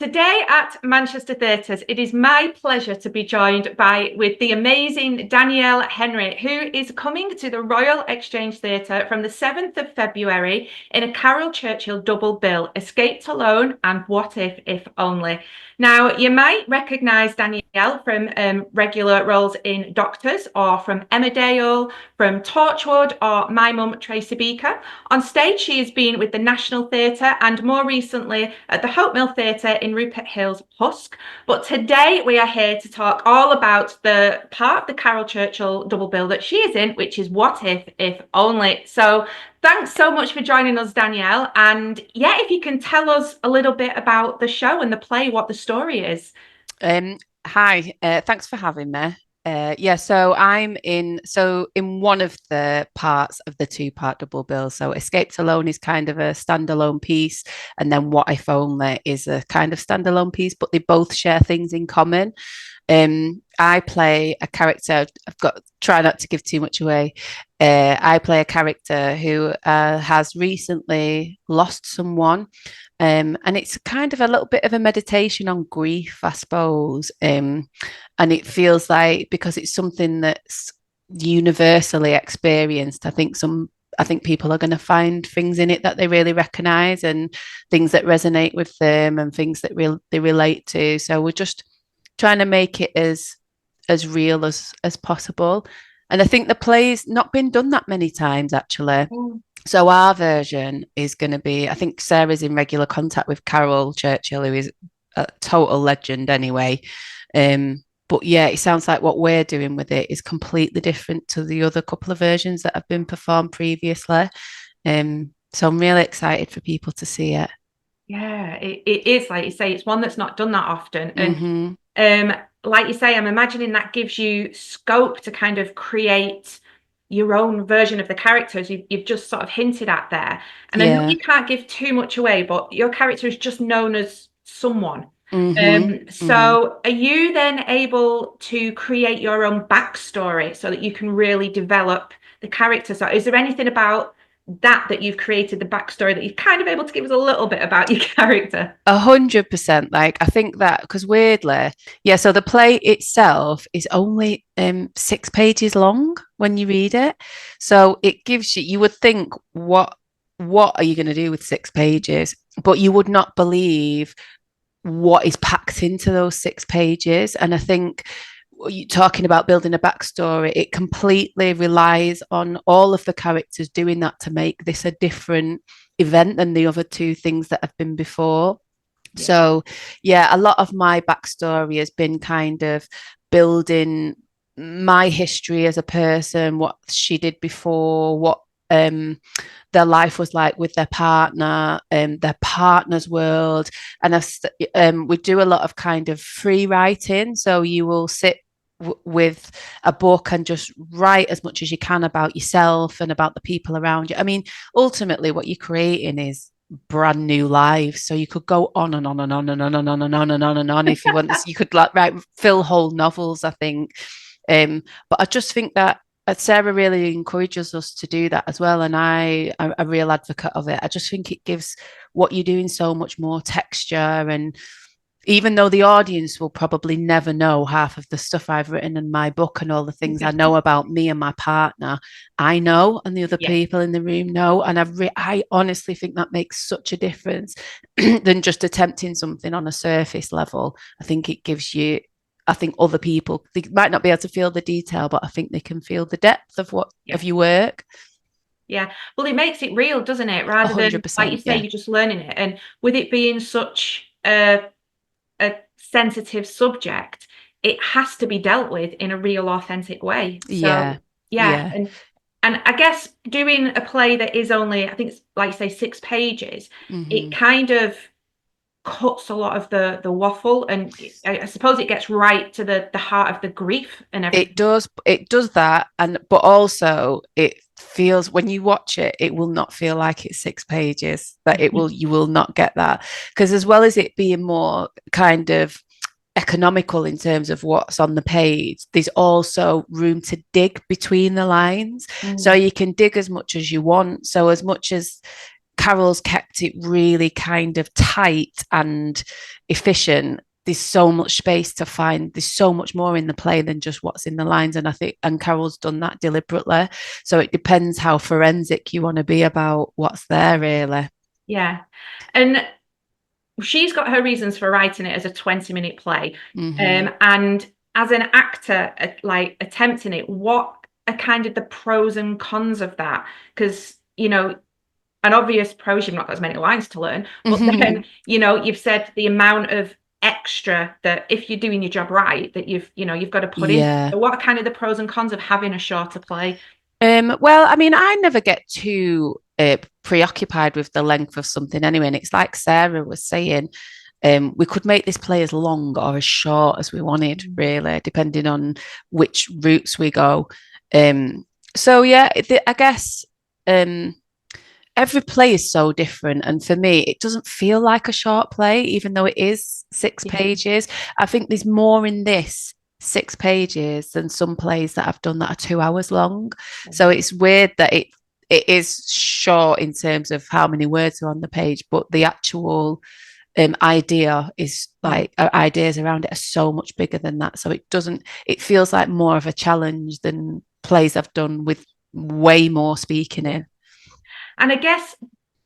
Today at Manchester Theatres, it is my pleasure to be joined with the amazing Danielle Henry, who is coming to the Royal Exchange Theatre from the 7th of February in a Caryl Churchill double bill, Escaped Alone and What If Only. Now, you might recognise Danielle from regular roles in Doctors, or from Emmerdale, from Torchwood, or My Mum Tracy Beaker. On stage, she has been with the National Theatre and more recently at the Hope Mill Theatre in Rupert Hill's Husk. But today we are here to talk all about the part of the Caryl Churchill double bill that she is in, which is What If Only. So thanks so much for joining us, Danielle. And yeah, if you can tell us a little bit about the show and the play, what the story is. Hi, thanks for having me. So I'm in one of the parts of the two-part double bill. So Escaped Alone is kind of a standalone piece, and then What If Only is a kind of standalone piece, but they both share things in common. I play a character. Try not to give too much away. I play a character who has recently lost someone. And it's kind of a little bit of a meditation on grief, I suppose. And it feels like, because it's something that's universally experienced, I think people are going to find things in it that they really recognize, and things that resonate with them, and things that they relate to. So we're just trying to make it as real as possible. And I think the play's not been done that many times, actually. Mm. So our version is going to be, I think Sarah's in regular contact with Caryl Churchill, who is a total legend anyway. But yeah, it sounds like what we're doing with it is completely different to the other couple of versions that have been performed previously. So I'm really excited for people to see it. Yeah, it is, like you say, it's one that's not done that often. And Mm-hmm. Like you say, I'm imagining that gives you scope to kind of create your own version of the characters you've just sort of hinted at there. And I know Yeah. you can't give too much away, but your character is just known as someone. Mm-hmm. Mm-hmm. So are you then able to create your own backstory so that you can really develop the character? So is there anything about that you've created, the backstory, that you're kind of able to give us a little bit about your character? 100%. Like, I think that, because weirdly, yeah, so the play itself is only 6 pages long when you read it. So it gives you would think, what are you going to do with 6 pages? But you would not believe what is packed into those 6 pages. And I think, you talking about building a backstory, it completely relies on all of the characters doing that to make this a different event than the other two things that have been before. Yeah. So yeah, a lot of my backstory has been kind of building my history as a person, what she did before, what their life was like with their partner, their partner's world. And we do a lot of kind of free writing. So you will sit with a book and just write as much as you can about yourself and about the people around you. I mean, ultimately, what you're creating is brand new lives. So you could go on and on and on and on and on and on and on and on if you want. You could fill whole novels, I think. But I just think that Sarah really encourages us to do that as well, and I'm a real advocate of it. I just think it gives what you're doing so much more texture, and even though the audience will probably never know half of the stuff I've written in my book and all the things I know about me and my partner, I know, and the other people in the room know. And I honestly think that makes such a difference than just attempting something on a surface level. I think it gives you, I think other people, they might not be able to feel the detail, but I think they can feel the depth of of your work. Yeah, well, it makes it real, doesn't it? Rather than, like you 100%, say, yeah. you're just learning it. And with it being such a sensitive subject, it has to be dealt with in a real, authentic way. So, yeah. Yeah. And I guess doing a play that is only, I think it's like you say, 6 pages, it kind of cuts a lot of the waffle, and I suppose it gets right to the heart of the grief and everything. It does that, but also it feels, when you watch it, it will not feel like it's 6 pages. That you will not get that, because as well as it being more kind of economical in terms of what's on the page, there's also room to dig between the lines. So you can dig as much as you want. So as much as Carol's kept it really kind of tight and efficient. There's so much space to find. There's so much more in the play than just what's in the lines. And I think, and Carol's done that deliberately. So it depends how forensic you want to be about what's there, really. Yeah. And she's got her reasons for writing it as a 20-minute play. And as an actor, like attempting it, what are kind of the pros and cons of that? Because, you know, an obvious pros, you've not got as many lines to learn, but then, you know, you've said the amount of extra that if you're doing your job right, that you've got to put in. So what are kind of the pros and cons of having a shorter play? Well, I mean, I never get too preoccupied with the length of something anyway. And it's like Sarah was saying, we could make this play as long or as short as we wanted, really, depending on which routes we go. So yeah, I guess every play is so different. And for me, it doesn't feel like a short play, even though it is 6 pages. I think there's more in this 6 pages than some plays that I've done that are 2 hours long. So it's weird that it is short in terms of how many words are on the page, but the actual idea is like ideas around it are so much bigger than that. So it feels like more of a challenge than plays I've done with way more speaking in. And I guess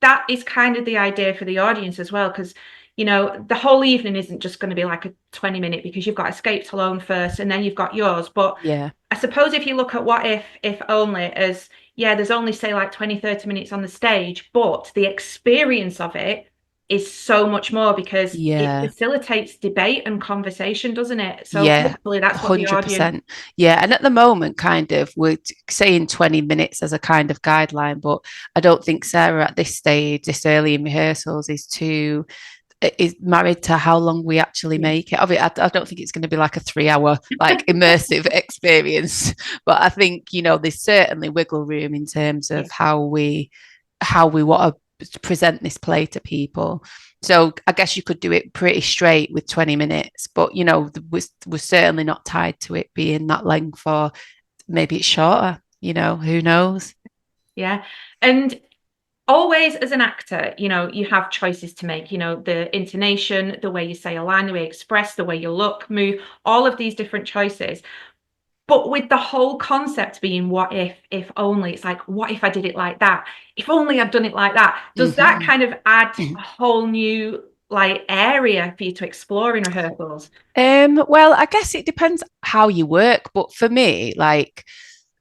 that is kind of the idea for the audience as well, because, you know, the whole evening isn't just going to be like a 20-minute, because you've got Escape to Alone first and then you've got yours. But yeah, I suppose if you look at What If Only as, yeah, there's only, say, like 20-30 minutes on the stage, but the experience of it is so much more, because it facilitates debate and conversation, doesn't it? So hopefully that's what the audience... 100%. Yeah, and at the moment, kind of, we're saying 20 minutes as a kind of guideline, but I don't think Sarah at this stage, this early in rehearsals, is married to how long we actually make it. I don't think it's going to be like a 3 hour like immersive experience, but I think, you know, there's certainly wiggle room in terms of how we want to present this play to people. So I guess you could do it pretty straight with 20 minutes, but, you know, we're certainly not tied to it being that length, or maybe it's shorter, you know, who knows? Yeah. And always as an actor, you know, you have choices to make, you know, the intonation, the way you say a line, the way you express, the way you look, move, all of these different choices. But with the whole concept being what if only, it's like, what if I did it like that? If only I'd done it like that. Does that kind of add a whole new like area for you to explore in rehearsals? Well, I guess it depends how you work, but for me, like,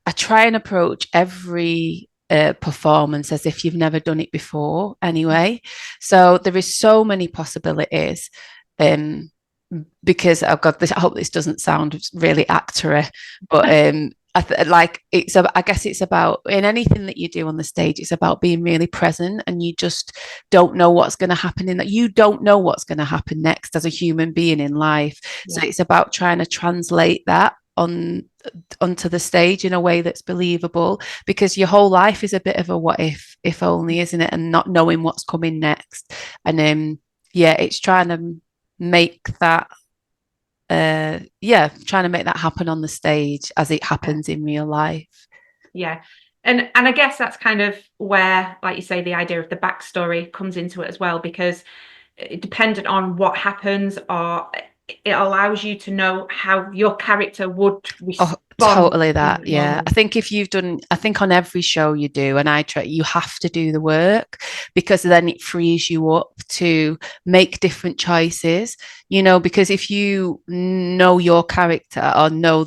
I try and approach every performance as if you've never done it before anyway. So there is so many possibilities. Because I've got this, I hope this doesn't sound really actory, but I guess it's about, in anything that you do on the stage, it's about being really present, and you just don't know what's going to happen in that. You don't know what's going to happen next as a human being in life. So it's about trying to translate that onto the stage in a way that's believable, because your whole life is a bit of a what if only, isn't it? And not knowing what's coming next. And it's trying to make that trying to make that happen on the stage as it happens in real life. And I guess that's kind of where, like you say, the idea of the backstory comes into it as well, because dependent on what happens, or it allows you to know how your character would respond. Totally that. Yeah. I think on every show you do, and you have to do the work, because then it frees you up to make different choices, you know, because if you know your character or know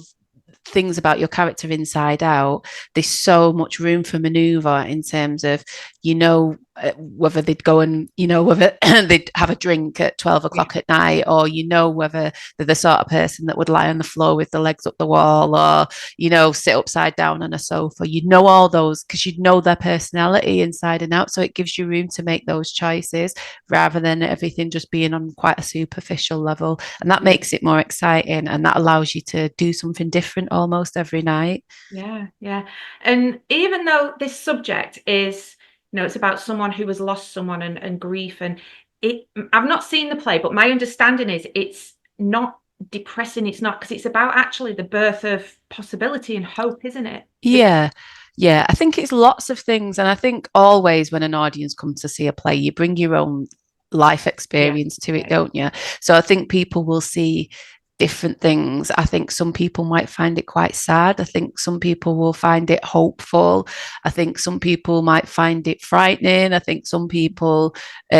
things about your character inside out, there's so much room for maneuver in terms of, you know, whether they'd go and, you know, whether they'd have a drink at 12 o'clock at night, or, you know, whether they're the sort of person that would lie on the floor with the legs up the wall, or, you know, sit upside down on a sofa. You know all those because you know their personality inside and out. So it gives you room to make those choices rather than everything just being on quite a superficial level. And that makes it more exciting, and that allows you to do something different almost every night. Yeah. And even though this subject is, you know, it's about someone who has lost someone, and grief, and I've not seen the play, but my understanding is it's not depressing. It's not, because it's about actually the birth of possibility and hope, isn't it? Yeah. Yeah, I think it's lots of things. And I think always when an audience comes to see a play, you bring your own life Yeah, experience to it, yeah, don't you? So I think people will see different things. I think some people might find it quite sad. I think some people will find it hopeful. I think some people might find it frightening. I think some people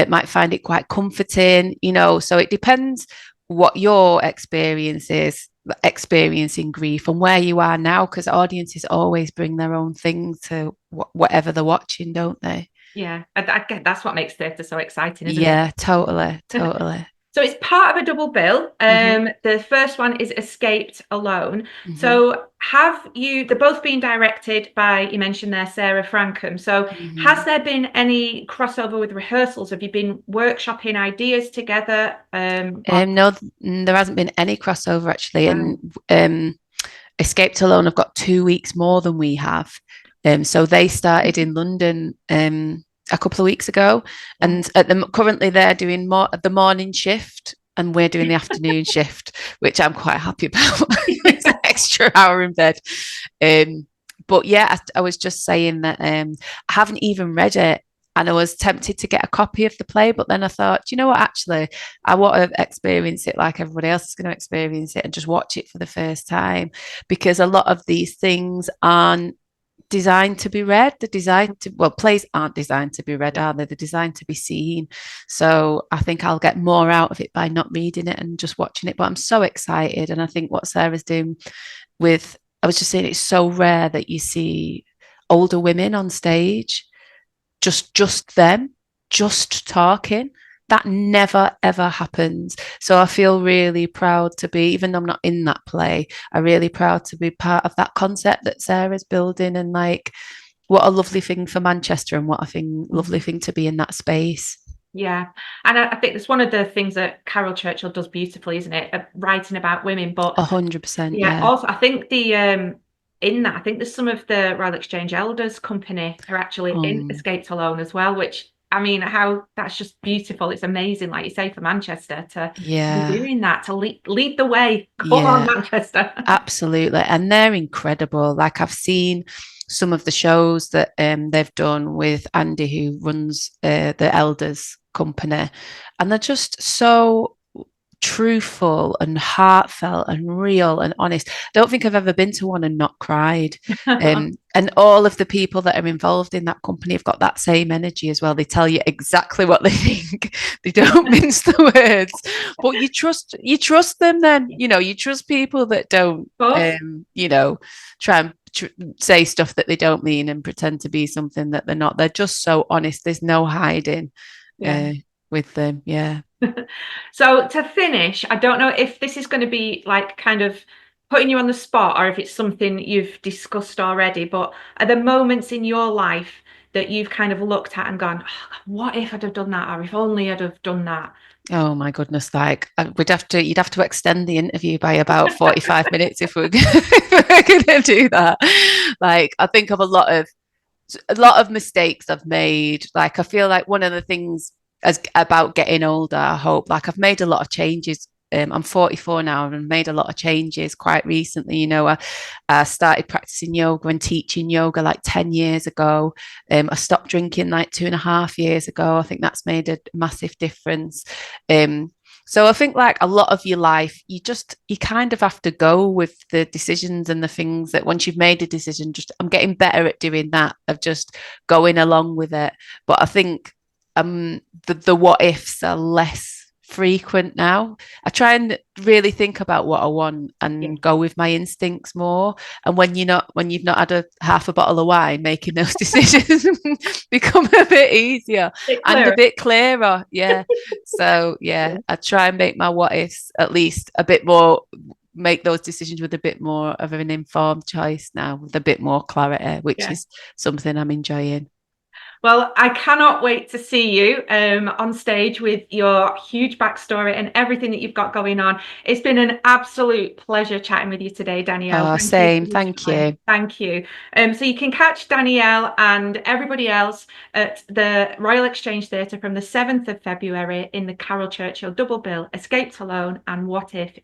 might find it quite comforting, you know. So it depends what your experience is experiencing grief and where you are now, because audiences always bring their own thing to whatever they're watching, don't they? yeah. I get that's what makes theatre so exciting, isn't it? Yeah, totally, totally. So it's part of a double bill. Mm-hmm, The first one is Escaped Alone. mm-hmm, So they're both being directed by, you mentioned there, Sarah Frankcom. So mm-hmm. has there been any crossover with rehearsals? Have you been workshopping ideas together? No, there hasn't been any crossover actually, Wow. and Escaped Alone have got 2 weeks more than we have. So they started in London a couple of weeks ago, and currently they're doing the morning shift, and we're doing the afternoon shift, which I'm quite happy about. It's an extra hour in bed. But yeah, I was just saying that I haven't even read it. And I was tempted to get a copy of the play, but then I thought, you know what, actually, I want to experience it like everybody else is going to experience it and just watch it for the first time. Because a lot of these things aren't designed to be read. They're designed to, well, plays aren't designed to be read, are they? They're designed to be seen. So I think I'll get more out of it by not reading it and just watching it. But I'm so excited. And I think what Sarah's doing with, I was just saying, it's so rare that you see older women on stage, just them, just talking. That never ever happens. So I feel really proud to be, even though I'm not in that play, I'm really proud to be part of that concept that Sarah's building. And like, what a lovely thing for Manchester, and what a lovely thing to be in that space. Yeah, and I think it's one of the things that Caryl Churchill does beautifully, isn't it? Writing about women, but 100%, yeah. yeah. Also, I think in that, I think there's some of the Royal Exchange Elders Company are actually in Escaped Alone as well, which I mean, how that's just beautiful. It's amazing, like you say, for Manchester to be Yeah, doing that, to lead the way. Come on, yeah, Manchester. absolutely. And they're incredible. Like, I've seen some of the shows that they've done with Andy, who runs the Elders Company, and they're just so truthful and heartfelt and real and honest. I don't think I've ever been to one and not cried. And all of the people that are involved in that company have got that same energy as well. They tell you exactly what they think. They don't mince the words, but you trust them. Then you trust people that don't try and say stuff that they don't mean and pretend to be something that they're not. They're just so honest. There's no hiding Yeah. with them. Yeah. So to finish, I don't know if this is going to be like kind of putting you on the spot or if it's something you've discussed already, but are there moments in your life that you've kind of looked at and gone, oh, what if I'd have done that, or if only I'd have done that? Oh my goodness! Like, you'd have to extend the interview by about 45 minutes if we're going to do that. Like, I think of a lot of mistakes I've made. Like, I feel like one of the things about getting older, I hope, like, I've made a lot of changes. I'm 44 now and made a lot of changes quite recently. I started practicing yoga and teaching yoga like 10 years ago. I stopped drinking like 2.5 years ago. I think that's made a massive difference. So I think, like, a lot of your life, you kind of have to go with the decisions and the things that once you've made a decision, I'm getting better at doing that, of just going along with it. But I think the what ifs are less frequent now. I try and really think about what I want and go with my instincts more. And when you've not had a half a bottle of wine, making those decisions become a bit easier and a bit clearer. Yeah. So yeah, I try and make my what ifs at least a bit more, make those decisions with a bit more of an informed choice now, with a bit more clarity, which is something I'm enjoying. Well, I cannot wait to see you on stage with your huge backstory and everything that you've got going on. It's been an absolute pleasure chatting with you today, Danielle. Oh, Thank you same. for your Thank time. you. Thank you. So you can catch Danielle and everybody else at the Royal Exchange Theatre from the 7th of February in the Caryl Churchill double bill, Escaped Alone and What If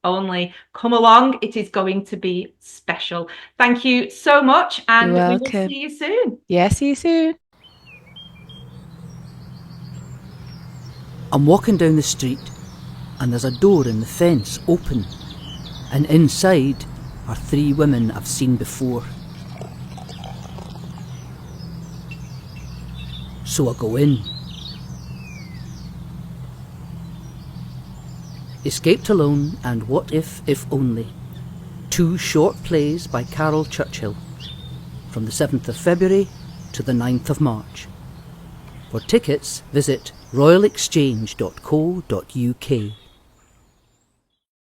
Only. Come along. It is going to be special. Thank you so much, and You're we will welcome. see you soon. Yeah, see you soon. I'm walking down the street and there's a door in the fence open, and inside are 3 women I've seen before. So I go in. Escaped Alone and What If Only, 2 short plays by Caryl Churchill, from the 7th of February to the 9th of March. For tickets, visit royalexchange.co.uk.